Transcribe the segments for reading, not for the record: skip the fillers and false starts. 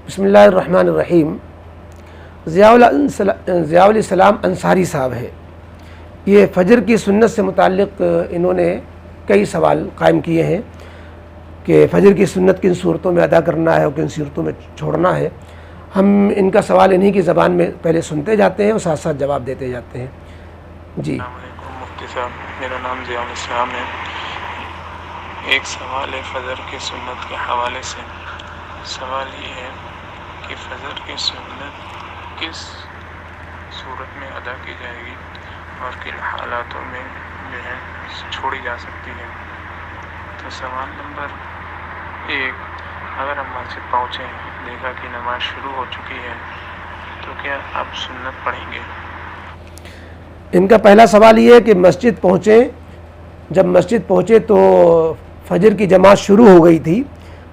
بسم اللہ الرحمن الرحیم۔ ضیاء الاسلام انصاری صاحب ہے، یہ فجر کی سنت سے متعلق انہوں نے کئی سوال قائم کیے ہیں کہ فجر کی سنت کن صورتوں میں ادا کرنا ہے اور کن صورتوں میں چھوڑنا ہے۔ ہم ان کا سوال انہی کی زبان میں پہلے سنتے جاتے ہیں اور ساتھ ساتھ جواب دیتے جاتے ہیں۔ جی السلام علیکم مفتی صاحب، میرا نام ضیاء الاسلام ہے۔ ایک سوال ہے فجر کی سنت کے حوالے سے۔ سوال یہ ہے کہ فجر کی سنت کس صورت میں ادا کی جائے گی اور کن حالاتوں میں جو ہے چھوڑی جا سکتی ہے۔ تو سوال نمبر 1، اگر ہم مسجد پہنچے دیکھا کہ نماز شروع ہو چکی ہے تو کیا اب سنت پڑھیں گے؟ ان کا پہلا سوال یہ ہے کہ مسجد پہنچے، جب مسجد پہنچے تو فجر کی جماعت شروع ہو گئی تھی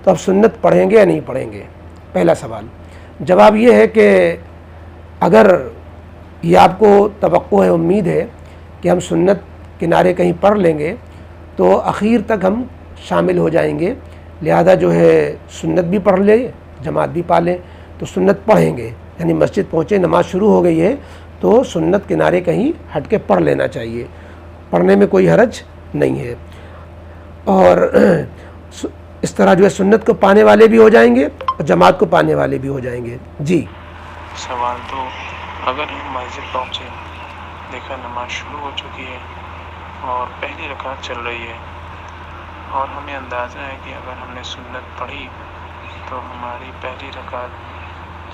تو اب سنت پڑھیں گے یا نہیں پڑھیں گے؟ پہلا سوال۔ جواب یہ ہے کہ اگر یہ آپ کو توقع ہے، امید ہے کہ ہم سنت کنارے کہیں پڑھ لیں گے تو اخیر تک ہم شامل ہو جائیں گے، لہذا جو ہے سنت بھی پڑھ لیں، جماعت بھی پا لیں تو سنت پڑھیں گے۔ یعنی مسجد پہنچے، نماز شروع ہو گئی ہے تو سنت کنارے کہیں ہٹ کے پڑھ لینا چاہیے، پڑھنے میں کوئی حرج نہیں ہے، اور اس طرح جو ہے سنت کو پانے والے بھی ہو جائیں گے اور جماعت کو پانے والے بھی ہو جائیں گے۔ جی سوال 2، اگر ہم مسجد پہنچے دیکھا نماز شروع ہو چکی ہے اور پہلی رکعت چل رہی ہے اور ہمیں اندازہ ہے کہ اگر ہم نے سنت پڑھی تو ہماری پہلی رکعت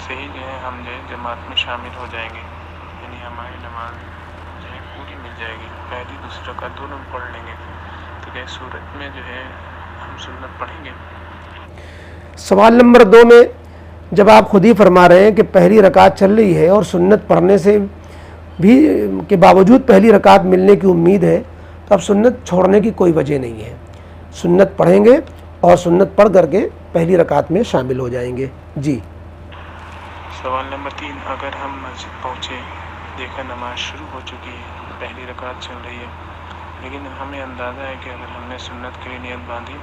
سے ہی جو ہے ہم جو ہے جماعت میں شامل ہو جائیں گے، یعنی ہماری نماز جو ہے پوری مل جائے گی، پہلی دوسری رکعت دونوں میں پڑھ لیں گے، تو کیا صورت میں جو ہے ہم سنت پڑھیں گے؟ سوال نمبر 2 میں جب آپ خود ہی فرما رہے ہیں کہ پہلی رکعت چل رہی ہے اور سنت پڑھنے سے بھی کے باوجود پہلی رکعت ملنے کی امید ہے تو اب سنت چھوڑنے کی کوئی وجہ نہیں ہے، سنت پڑھیں گے اور سنت پڑھ کر کے پہلی رکعت میں شامل ہو جائیں گے۔ جی سوال نمبر 3، اگر ہم مسجد پہنچے دیکھا نماز شروع ہو چکی ہے، پہلی رکعت چل رہی ہے، لیکن ہمیں اندازہ ہے کہ اگر ہم نے سنت کے لیے نیت باندھی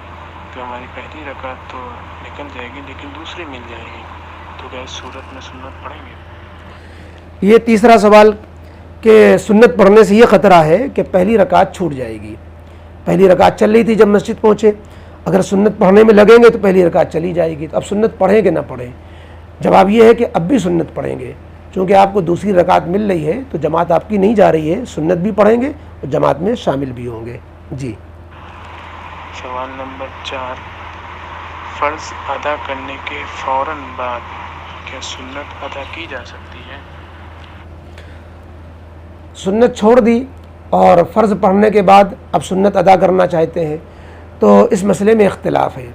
تو ہماری پہلی رکعت تو نکل جائے گی لیکن دوسری مل جائے گی، تو کیا اس صورت میں سنت پڑھیں گے؟ یہ تیسرا سوال کہ سنت پڑھنے سے یہ خطرہ ہے کہ پہلی رکعت چھوٹ جائے گی، پہلی رکعت چل رہی تھی جب مسجد پہنچے، اگر سنت پڑھنے میں لگیں گے تو پہلی رکعت چلی جائے گی، تو اب سنت پڑھیں کہ نہ پڑھیں؟ جواب یہ ہے کہ اب بھی سنت پڑھیں گے، چونکہ آپ کو دوسری رکعت مل رہی ہے تو جماعت آپ کی نہیں جا رہی ہے، سنت بھی پڑھیں گے اور جماعت میں شامل بھی ہوں گے۔ جی سوال نمبر 4، فرض ادا کرنے کے فوراً بعد کیا سنت ادا کی جا سکتی ہے؟ سنت چھوڑ دی اور فرض پڑھنے کے بعد اب سنت ادا کرنا چاہتے ہیں تو اس مسئلے میں اختلاف ہے۔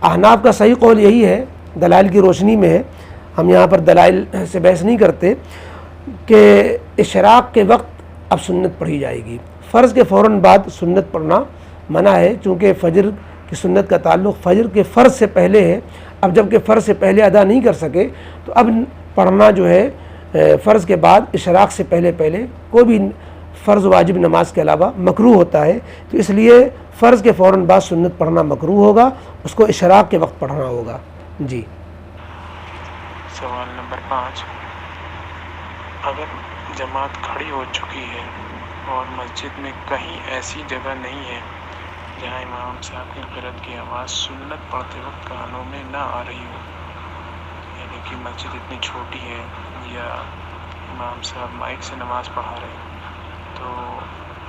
احناف کا صحیح قول یہی ہے، دلائل کی روشنی میں ہے، ہم یہاں پر دلائل سے بحث نہیں کرتے، کہ اشراق کے وقت اب سنت پڑھی جائے گی، فرض کے فوراً بعد سنت پڑھنا منع ہے، چونکہ فجر کی سنت کا تعلق فجر کے فرض سے پہلے ہے، اب جب کہ فرض سے پہلے ادا نہیں کر سکے تو اب پڑھنا جو ہے فرض کے بعد اشراق سے پہلے کوئی بھی فرض واجب نماز کے علاوہ مکروہ ہوتا ہے، تو اس لیے فرض کے فوراً بعد سنت پڑھنا مکروہ ہوگا، اس کو اشراق کے وقت پڑھنا ہوگا۔ جی سوال نمبر 5، اگر جماعت کھڑی ہو چکی ہے اور مسجد میں کہیں ایسی جگہ نہیں ہے جہاں امام صاحب کی قرأت کی آواز سنت پڑھتے وقت کانوں میں نہ آ رہی ہو، یعنی کہ مسجد اتنی چھوٹی ہے یا امام صاحب مائک سے نماز پڑھا رہے ہیں، تو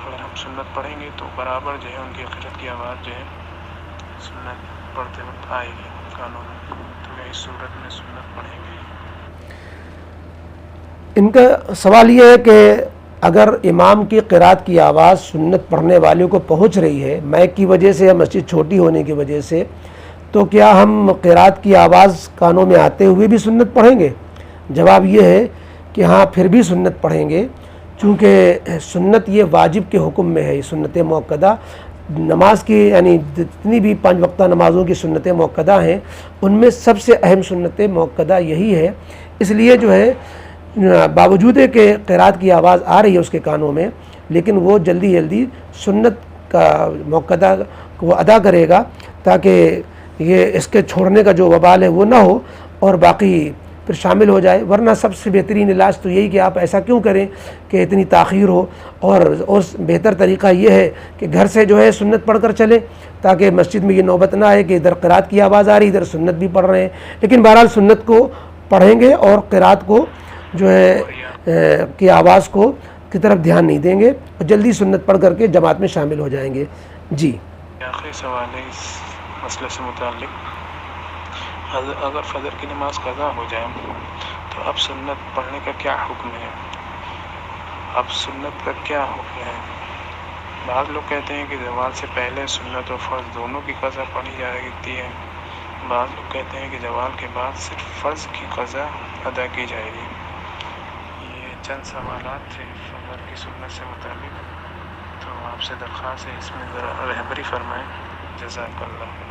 اگر ہم سنت پڑھیں گے تو برابر جو ہے ان کی قرأت کی آواز جو ہے سنت پڑھتے وقت آئے گی کانوں میں، تو کیا اس صورت میں سنت پڑھیں گے؟ ان کا سوال یہ ہے کہ اگر امام کی قرأت کی آواز سنت پڑھنے والوں کو پہنچ رہی ہے مائک کی وجہ سے یا مسجد چھوٹی ہونے کی وجہ سے، تو کیا ہم قرأت کی آواز کانوں میں آتے ہوئے بھی سنت پڑھیں گے؟ جواب یہ ہے کہ ہاں پھر بھی سنت پڑھیں گے، چونکہ سنت یہ واجب کے حکم میں ہے، سنت موقدہ نماز کی، یعنی جتنی بھی 5 وقتہ نمازوں کی سنت موقدہ ہیں ان میں سب سے اہم سنت موقدہ یہی ہے، اس لیے جو ہے باوجود کہ قرأت کی آواز آ رہی ہے اس کے کانوں میں، لیکن وہ جلدی سنت کا موقدہ کو ادا کرے گا تاکہ یہ اس کے چھوڑنے کا جو وبال ہے وہ نہ ہو اور باقی پھر شامل ہو جائے، ورنہ سب سے بہترین علاج تو یہی کہ آپ ایسا کیوں کریں کہ اتنی تاخیر ہو، اور بہتر طریقہ یہ ہے کہ گھر سے جو ہے سنت پڑھ کر چلیں، تاکہ مسجد میں یہ نوبت نہ آئے کہ ادھر قرات کی آواز آ رہی ادھر سنت بھی پڑھ رہے ہیں۔ لیکن بہرحال سنت کو پڑھیں گے اور قرات کو جو ہے کی آواز کی طرف دھیان نہیں دیں گے، اور جلدی سنت پڑھ کر کے جماعت میں شامل ہو جائیں گے۔ جی آخری سوال ہے اس مسئلے سے متعلق، اگر فجر کی نماز قضا ہو جائے تو اب سنت پڑھنے کا کیا حکم ہے؟ اب سنت کا کیا حکم ہے؟ بعض لوگ کہتے ہیں کہ زوال سے پہلے سنت اور فرض دونوں کی قضا پڑھی جاتی ہے، بعض لوگ کہتے ہیں کہ زوال کے بعد صرف فرض کی قضا ادا کی جائے گی۔ یہ چند سوالات تھے فجر کی سنت سے متعلق، تو آپ سے درخواست ہے اس میں ذرا رہبری فرمائیں، جزاک اللہ۔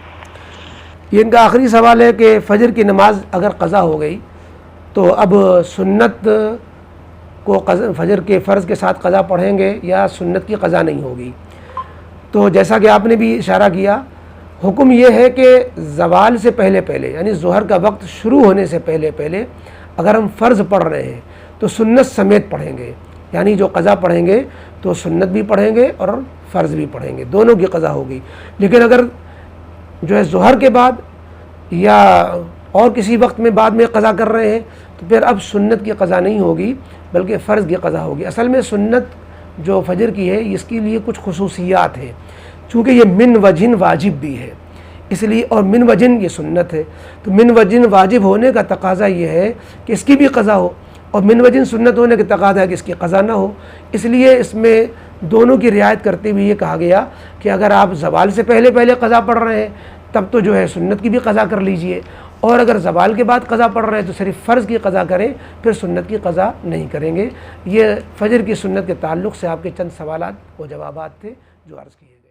یہ ان کا آخری سوال ہے کہ فجر کی نماز اگر قضا ہو گئی تو اب سنت کو فجر کے فرض کے ساتھ قضا پڑھیں گے یا سنت کی قضا نہیں ہوگی؟ تو جیسا کہ آپ نے بھی اشارہ کیا، حکم یہ ہے کہ زوال سے پہلے یعنی ظہر کا وقت شروع ہونے سے پہلے اگر ہم فرض پڑھ رہے ہیں تو سنت سمیت پڑھیں گے، یعنی جو قضا پڑھیں گے تو سنت بھی پڑھیں گے اور فرض بھی پڑھیں گے، دونوں کی قضا ہوگی۔ لیکن اگر جو ہے ظہر کے بعد یا اور کسی وقت میں بعد میں قضا کر رہے ہیں تو پھر اب سنت کی قضا نہیں ہوگی بلکہ فرض کی قضا ہوگی۔ اصل میں سنت جو فجر کی ہے اس کے لیے کچھ خصوصیات ہیں، چونکہ یہ من وجہن واجب بھی ہے اس لیے، اور من وجہن یہ سنت ہے، تو من وجہن واجب ہونے کا تقاضا یہ ہے کہ اس کی بھی قضا ہو، اور من وجہن سنت ہونے کا تقاضا ہے کہ اس کی قضا نہ ہو۔ اس لیے اس میں دونوں کی رعایت کرتے ہوئے یہ کہا گیا کہ اگر آپ زوال سے پہلے قضا پڑھ رہے ہیں تب تو جو ہے سنت کی بھی قضا کر لیجئے، اور اگر زوال کے بعد قضا پڑھ رہے ہیں تو صرف فرض کی قضا کریں، پھر سنت کی قضا نہیں کریں گے۔ یہ فجر کی سنت کے تعلق سے آپ کے چند سوالات و جوابات تھے جو عرض کیے۔